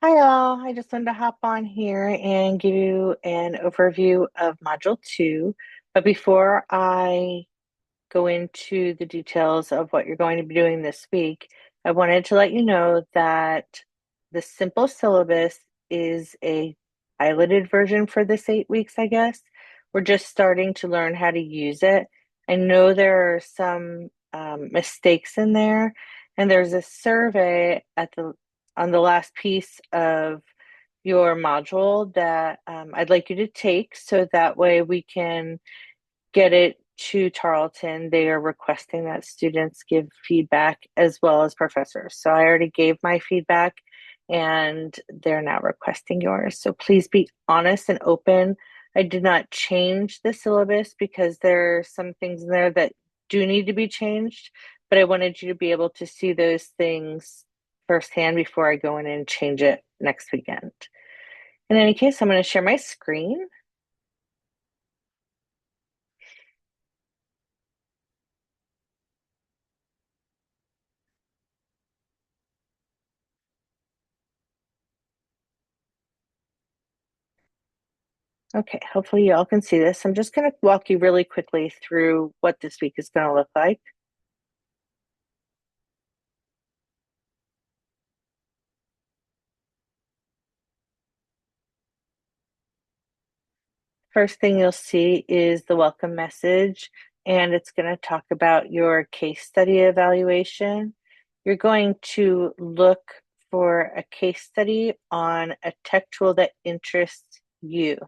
Hi all, I just wanted to hop on here and give you an overview of Module 2. But before I go into the details of what you're going to be doing this week, I wanted to let you know that the simple syllabus is a piloted version for this 8 weeks, I guess. We're just starting to learn how to use it. I know there are some mistakes in there, and there's a survey at the on the last piece of your module that I'd like you to take so that way we can get it to Tarleton. They are requesting that students give feedback as well as professors. So I already gave my feedback and they're now requesting yours. So please be honest and open. I did not change the syllabus because there are some things in there that do need to be changed, but I wanted you to be able to see those things firsthand before I go in and change it next weekend. In any case, I'm going to share my screen. Okay, hopefully you all can see this. I'm just going to walk you really quickly through what this week is going to look like. First thing you'll see is the welcome message, and it's going to talk about your case study evaluation. You're going to look for a case study on a tech tool that interests you.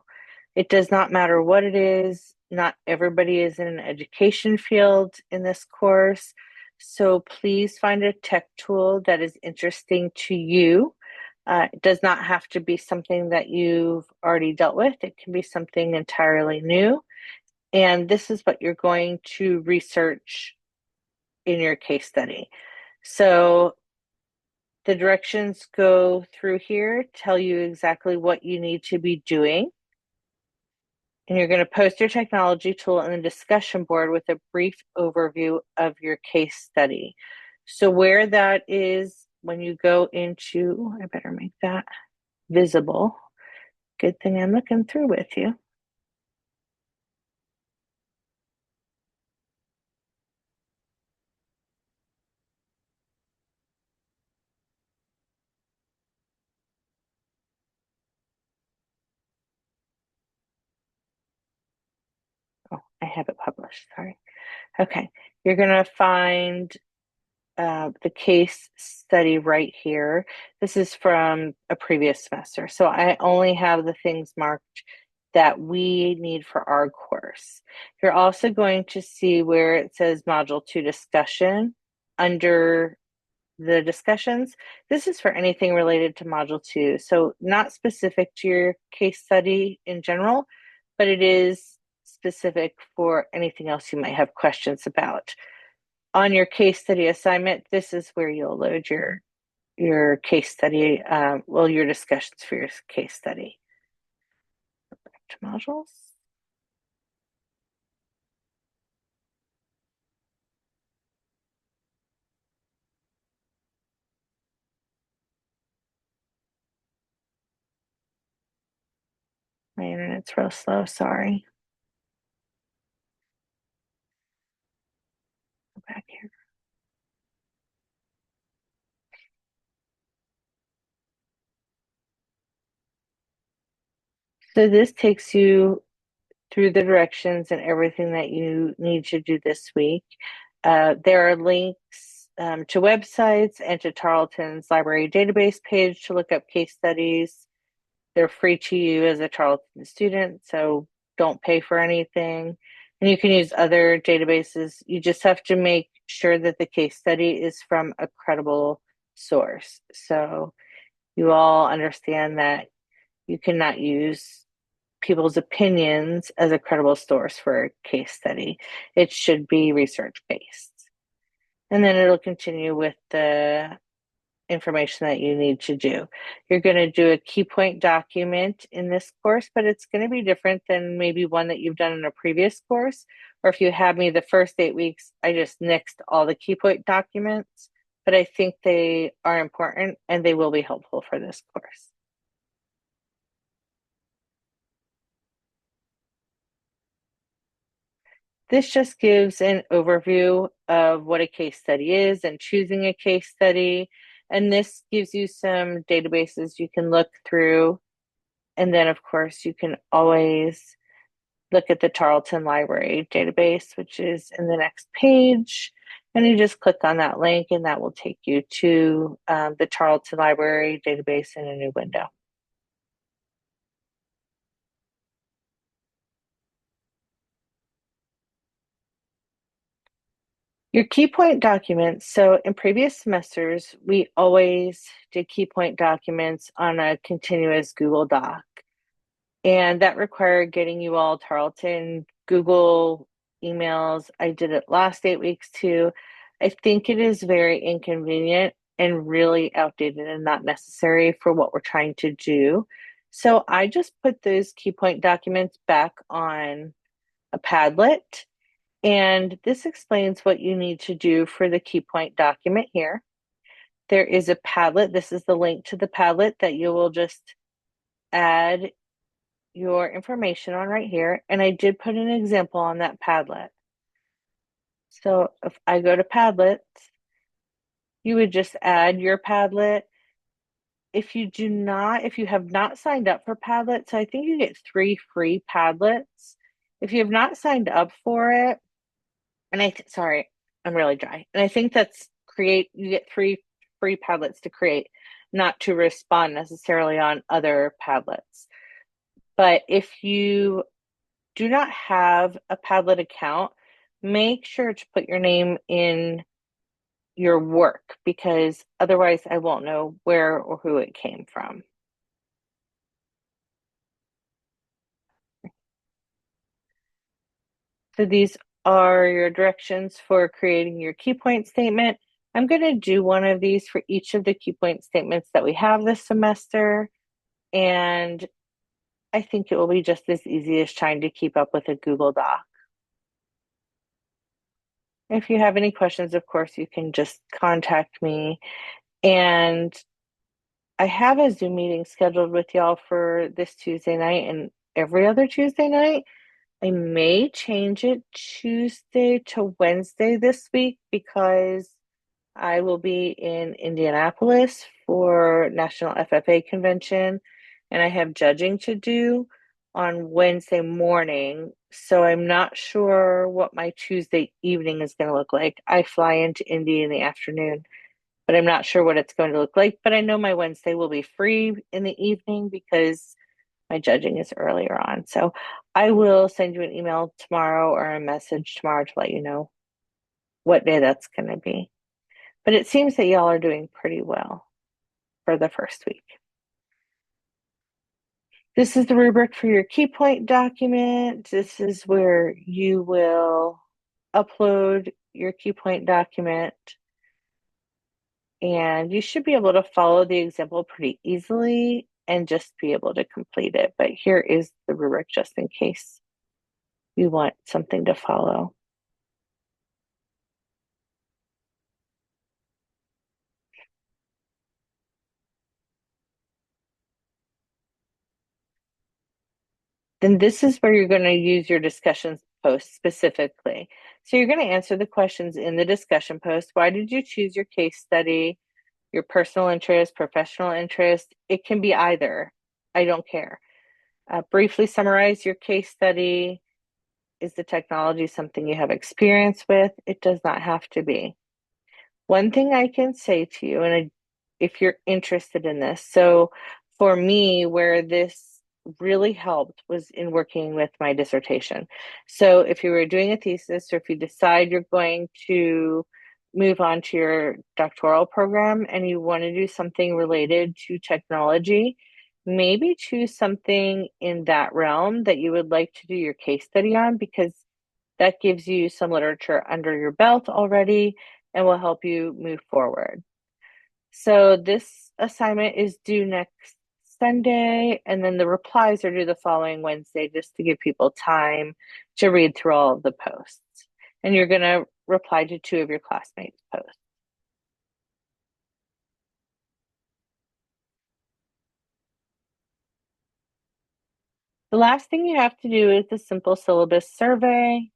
It does not matter what it is. Not everybody is in an education field in this course. So please find a tech tool that is interesting to you. It does not have to be something that you've already dealt with. It can be something entirely new. And this is what you're going to research in your case study. So the directions go through here, tell you exactly what you need to be doing. And you're going to post your technology tool in the discussion board with a brief overview of your case study. So where that is, when you go into, I better make that visible. Good thing I'm looking through with you. Oh, I have it published, sorry. Okay, you're going to find the case study right here. This is from a previous semester. So I only have the things marked that we need for our course. You're also going to see where it says Module 2 discussion under the discussions. This is for anything related to Module 2. So not specific to your case study in general, but it is specific for anything else you might have questions about. On your case study assignment, this is where you'll load your case study, well, your discussions for your case study. Back to modules. My internet's real slow, sorry. Go back here. So this takes you through the directions and everything that you need to do this week. There are links to websites and to Tarleton's library database page to look up case studies. They're free to you as a Tarleton student, so don't pay for anything. And you can use other databases. You just have to make sure that the case study is from a credible source. So you all understand that you cannot use people's opinions as a credible source for a case study. It should be research based. And then it'll continue with the information that you need to do. You're going to do a key point document in this course, but it's going to be different than maybe one that you've done in a previous course. Or if you had me the first 8 weeks, I just nixed all the key point documents. but I think they are important and they will be helpful for this course. This just gives an overview of what a case study is and choosing a case study. And this gives you some databases you can look through. And then, of course, you can always look at the Tarleton Library database, which is in the next page. And you just click on that link, and that will take you to the Tarleton Library database in a new window. Your key point documents. So in previous semesters, we always did key point documents on a continuous Google Doc. And that required getting you all Tarleton Google emails. I did it last 8 weeks too. I think it is very inconvenient and really outdated and not necessary for what we're trying to do. So I just put those key point documents back on a Padlet. And this explains what you need to do for the key point document here. There is a Padlet. This is the link to the Padlet that you will just add your information on right here. And I did put an example on that Padlet. So if I go to Padlet, you would just add your Padlet. If you have not signed up for Padlet, so I think you get 3 free Padlets. If you have not signed up for it, sorry, I'm really dry. And I think you get 3 free Padlets to create, not to respond necessarily on other Padlets. But if you do not have a Padlet account, make sure to put your name in your work because otherwise I won't know where or who it came from. So these are your directions for creating your key point statement. I'm going to do one of these for each of the key point statements that we have this semester. And I think it will be just as easy as trying to keep up with a Google Doc. If you have any questions, of course, you can just contact me. And I have a Zoom meeting scheduled with y'all for this Tuesday night and every other Tuesday night. I may change it Tuesday to Wednesday this week because I will be in Indianapolis for National FFA Convention and I have judging to do on Wednesday morning. So I'm not sure what my Tuesday evening is going to look like. I fly into Indy in the afternoon, but I'm not sure what it's going to look like. But I know my Wednesday will be free in the evening because my judging is earlier on. So I will send you an email tomorrow or a message tomorrow to let you know what day that's going to be. But it seems that y'all are doing pretty well for the first week. This is the rubric for your key point document. This is where you will upload your key point document. And you should be able to follow the example pretty easily and just be able to complete it. But here is the rubric just in case you want something to follow. Then this is where you're going to use your discussion post specifically. So you're going to answer the questions in the discussion post. Why did you choose your case study? Your personal interest, professional interest? It can be either. I don't care. Briefly summarize your case study. Is the technology something you have experience with? It does not have to be. One thing I can say to you, and if you're interested in this, so for me, where this really helped was in working with my dissertation. So if you were doing a thesis or if you decide you're going to move on to your doctoral program and you want to do something related to technology, maybe choose something in that realm that you would like to do your case study on because that gives you some literature under your belt already and will help you move forward. So this assignment is due next Sunday, and then the replies are due the following Wednesday just to give people time to read through all of the posts. And you're going to reply to 2 of your classmates' posts. The last thing you have to do is the simple syllabus survey.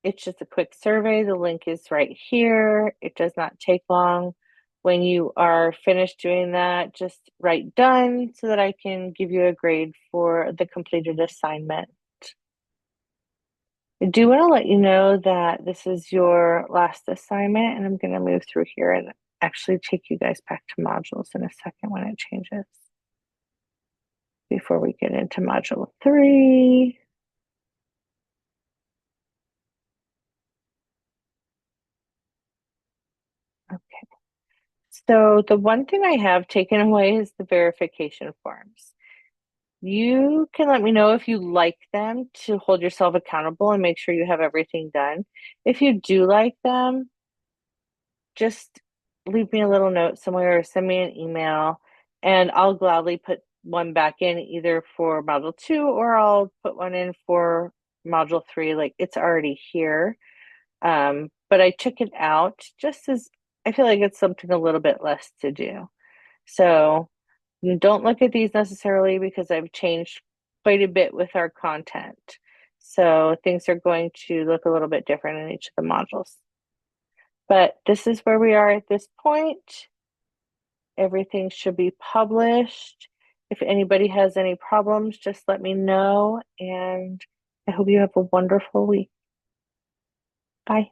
It's just a quick survey. The link is right here. It does not take long. When you are finished doing that, just write done so that I can give you a grade for the completed assignment. I do want to let you know that this is your last assignment, and I'm going to move through here and actually take you guys back to modules in a second when it changes before we get into module 3. Okay. So the one thing I have taken away is the verification forms. You can let me know if you like them to hold yourself accountable and make sure you have everything done. If you do like them, just leave me a little note somewhere or send me an email, and I'll gladly put one back in either for module 2 or I'll put one in for module 3. Like it's already here. But I took it out just as I feel like it's something a little bit less to do. So don't look at these necessarily because I've changed quite a bit with our content. So things are going to look a little bit different in each of the modules. But this is where we are at this point. Everything should be published. If anybody has any problems, just let me know. And I hope you have a wonderful week. Bye.